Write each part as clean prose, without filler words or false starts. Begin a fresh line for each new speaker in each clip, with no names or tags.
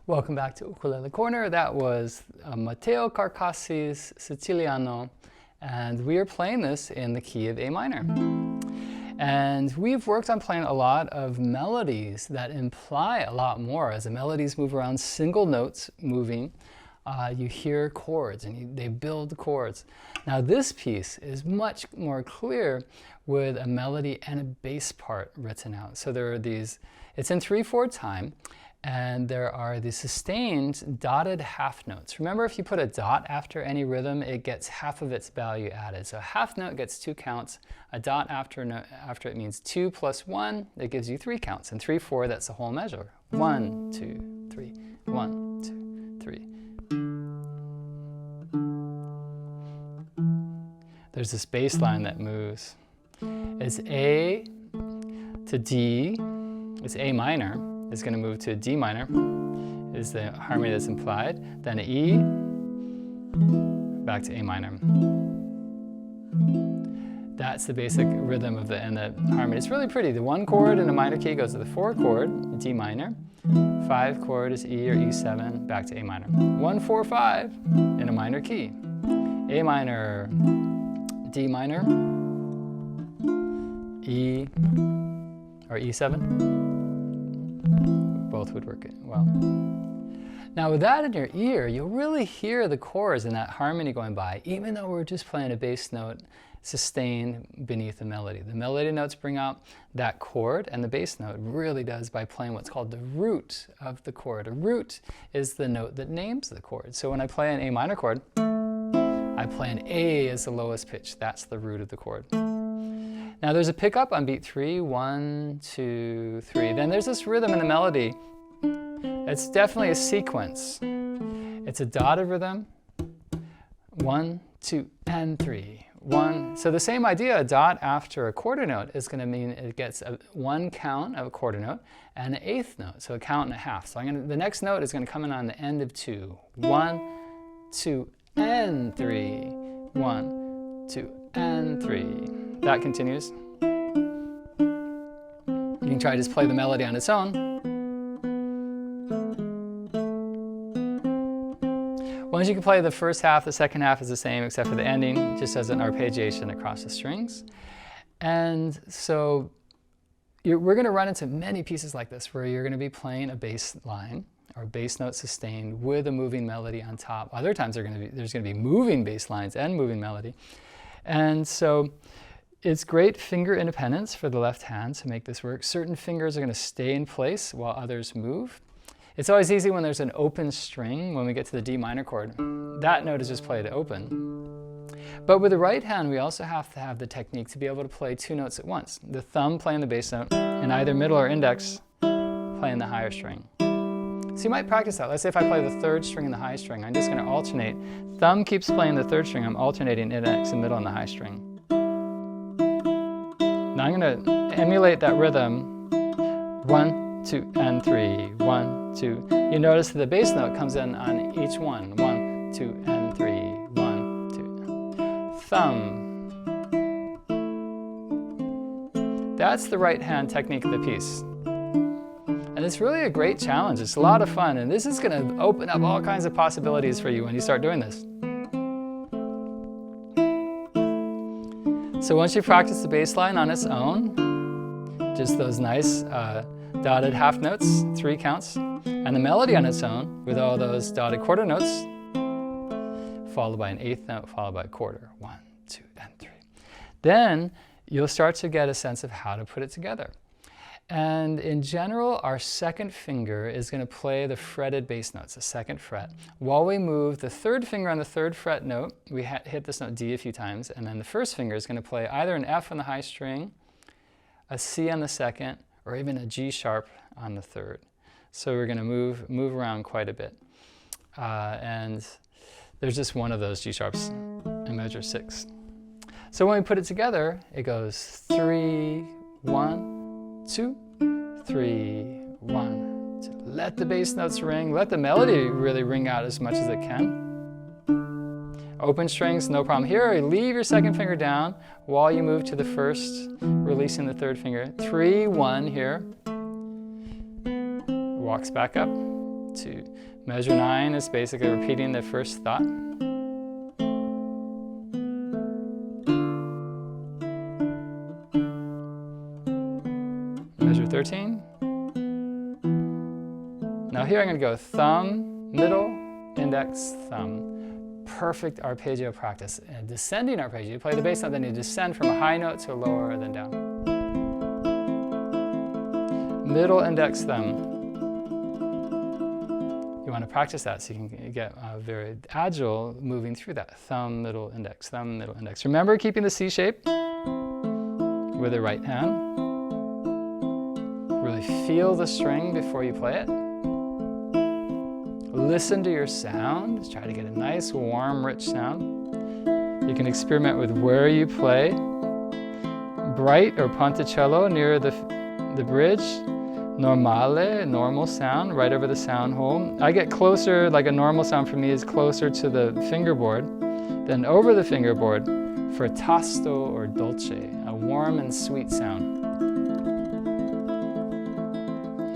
Welcome back to Ukulele Corner. That was Matteo Carcassi's Siciliano, and we are playing this in the key of A minor. And we've worked on playing a lot of melodies that imply a lot more. As the melodies move around, single notes moving, you hear chords and they build chords. Now this piece is much more clear with a melody and a bass part written out. So there are these, it's in 3/4 time, and there are the sustained dotted half notes. Remember, if you put a dot after any rhythm, it gets half of its value added. So a half note gets 2 counts. A dot after it means 2 plus 1, that gives you 3 counts. And 3/4, that's the whole measure. 1, 2, 3, 1, 2, 3. There's this bass line that moves. It's A to D, it's A minor. Is going to move to D minor, is the harmony that's implied, then E, back to A minor. That's the basic rhythm of the harmony. It's really pretty. The 1 chord in a minor key goes to the 4 chord, D minor. 5 chord is E or E7, back to A minor. 1, 4, 5 in a minor key. A minor, D minor, E or E7. Both would work well. Now with that in your ear, you'll really hear the chords and that harmony going by, even though we're just playing a bass note sustained beneath the melody. The melody notes bring out that chord, and the bass note really does by playing what's called the root of the chord. A root is the note that names the chord. So when I play an A minor chord, I play an A as the lowest pitch. That's the root of the chord. Now there's a pickup on beat 3, 1, 2, 3. Then there's this rhythm in the melody. It's definitely a sequence. It's a dotted rhythm. 1, 2, and 3. 1. So the same idea, a dot after a quarter note is going to mean it gets 1 count of a quarter note and an 1/8 note, so a count and a half. So the next note is going to come in on the end of 2. 1, 2, and 3. 1, 2, and 3. That continues. You can try to just play the melody on its own. Once you can play the first half, the second half is the same except for the ending, just as an arpeggiation across the strings. And so we're going to run into many pieces like this where you're going to be playing a bass line or bass note sustained with a moving melody on top. Other times there's going to be moving bass lines and moving melody. And so it's great finger independence for the left hand to make this work. Certain fingers are going to stay in place while others move. It's always easy when there's an open string. When we get to the D minor chord, that note is just played open. But with the right hand, we also have to have the technique to be able to play 2 notes at once. The thumb playing the bass note, and either middle or index playing the higher string. So you might practice that. Let's say if I play the 3rd string and the high string, I'm just going to alternate. Thumb keeps playing the 3rd string. I'm alternating index and middle and the high string. Now I'm going to emulate that rhythm. 1, 2, and 3. 1, 2. You notice that the bass note comes in on each one. 1, 2, and 3. 1, 2. Thumb. That's the right hand technique of the piece. And it's really a great challenge. It's a lot of fun. And this is going to open up all kinds of possibilities for you when you start doing this. So once you practice the bass line on its own, just those nice dotted half notes, 3 counts, and the melody on its own with all those dotted quarter notes, followed by an 1/8 note, followed by a quarter. 1, 2, and 3. Then you'll start to get a sense of how to put it together. And in general, our second finger is going to play the fretted bass notes, the 2nd fret. While we move the 3rd finger on the 3rd fret note, we hit this note D a few times, and then the 1st finger is going to play either an F on the high string, a C on the 2nd, or even a G sharp on the 3rd. So we're going to move around quite a bit. And there's just one of those G sharps in measure 6. So when we put it together, it goes 3, 1, 2, 3, 1, 2. Let the bass notes ring. Let the melody really ring out as much as it can. Open strings, no problem. Here, leave your 2nd finger down while you move to the 1st, releasing the 3rd finger. 3, 1 here. Walks back up. 2. Measure 9 is basically repeating the first thought. Measure 13. Now here I'm going to go thumb, middle, index, thumb. Perfect arpeggio practice. And descending arpeggio, you play the bass note, then you descend from a high note to a lower, then down. Middle, index, thumb. You want to practice that so you can get very agile moving through that. Thumb, middle, index, thumb, middle, index. Remember keeping the C shape with the right hand. Really feel the string before you play it. Listen to your sound. Try to get a nice, warm, rich sound. You can experiment with where you play. Bright or ponticello near the bridge. Normale, normal sound, right over the sound hole. I get closer, like a normal sound for me is closer to the fingerboard than over the fingerboard for tasto or dolce, a warm and sweet sound.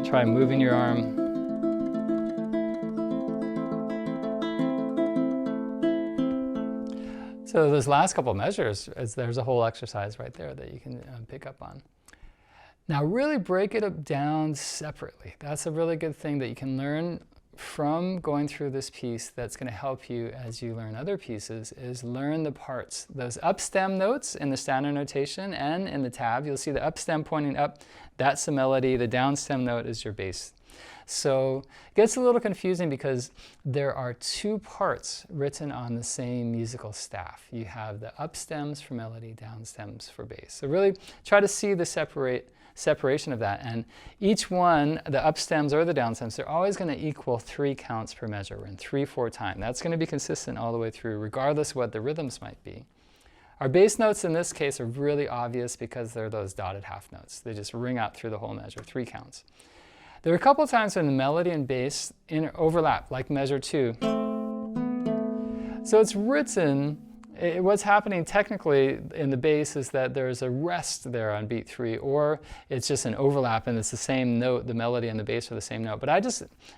Try moving your arm. So those last couple measures, there's a whole exercise right there that you can pick up on. Now really break it down separately. That's a really good thing that you can learn from going through this piece that's going to help you as you learn other pieces, is learn the parts. Those up stem notes in the standard notation and in the tab, you'll see the up stem pointing up, that's the melody, the down stem note is your bass. So it gets a little confusing because there are two parts written on the same musical staff. You have the up stems for melody, down stems for bass. So really try to see the separation of that. And each one, the up stems or the down stems, they're always going to equal 3 counts per measure. We're in 3/4 time. That's going to be consistent all the way through, regardless of what the rhythms might be. Our bass notes in this case are really obvious because they're those dotted half notes. They just ring out through the whole measure, 3 counts. There are a couple times when the melody and bass overlap, like measure 2. So it's written, what's happening technically in the bass is that there's a rest there on beat 3, or it's just an overlap and it's the same note, the melody and the bass are the same note. But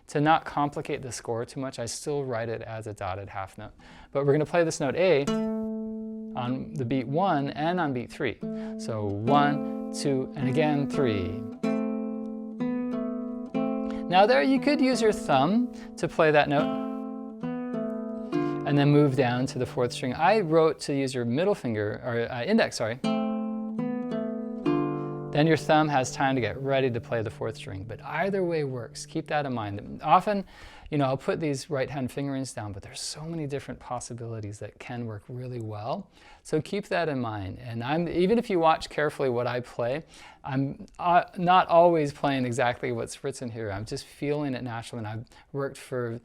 to not complicate the score too much, I still write it as a dotted half note. But we're going to play this note A on the beat 1 and on beat 3. So 1, 2, and again 3. Now there you could use your thumb to play that note and then move down to the 4th string. I wrote to use your middle finger, or index, sorry. Then your thumb has time to get ready to play the 4th string. But either way works. Keep that in mind. Often, I'll put these right-hand fingerings down, but there's so many different possibilities that can work really well. So keep that in mind. And even if you watch carefully what I play, I'm not always playing exactly what's written here. I'm just feeling it naturally. And I've worked for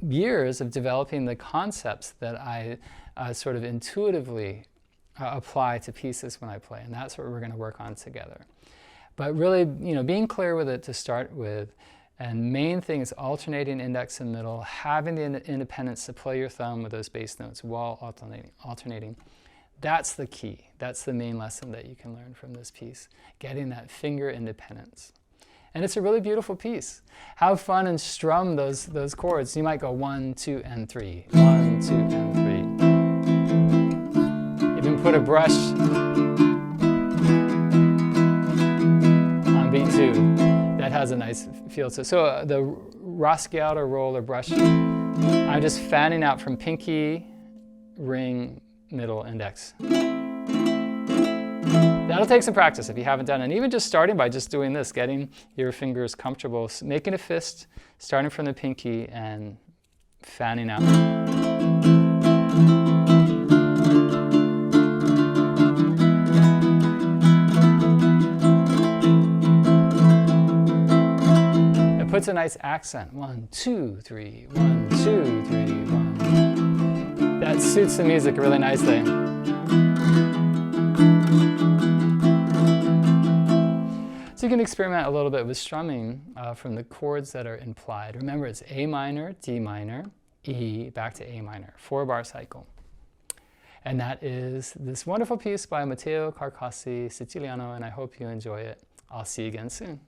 years of developing the concepts that I sort of intuitively apply to pieces when I play. And that's what we're going to work on together. But really, being clear with it to start with. And main thing is alternating index and middle, having the independence to play your thumb with those bass notes while alternating. That's the key. That's the main lesson that you can learn from this piece, getting that finger independence. And it's a really beautiful piece. Have fun and strum those chords. You might go 1, 2, and 3. 1, 2, and 3. Even put a brush on beat 2. That has a nice feel to it. So the raschiato roll or brush, I'm just fanning out from pinky, ring, middle, index. That'll take some practice if you haven't done it. And even just starting by just doing this, getting your fingers comfortable, making a fist, starting from the pinky and fanning out. Puts a nice accent. 1, 2, 3, 1, 2, 3, 1. That suits the music really nicely. So you can experiment a little bit with strumming from the chords that are implied. Remember, it's A minor, D minor, E, back to A minor, 4-bar cycle. And that is this wonderful piece by Matteo Carcassi, Siciliano, and I hope you enjoy it. I'll see you again soon.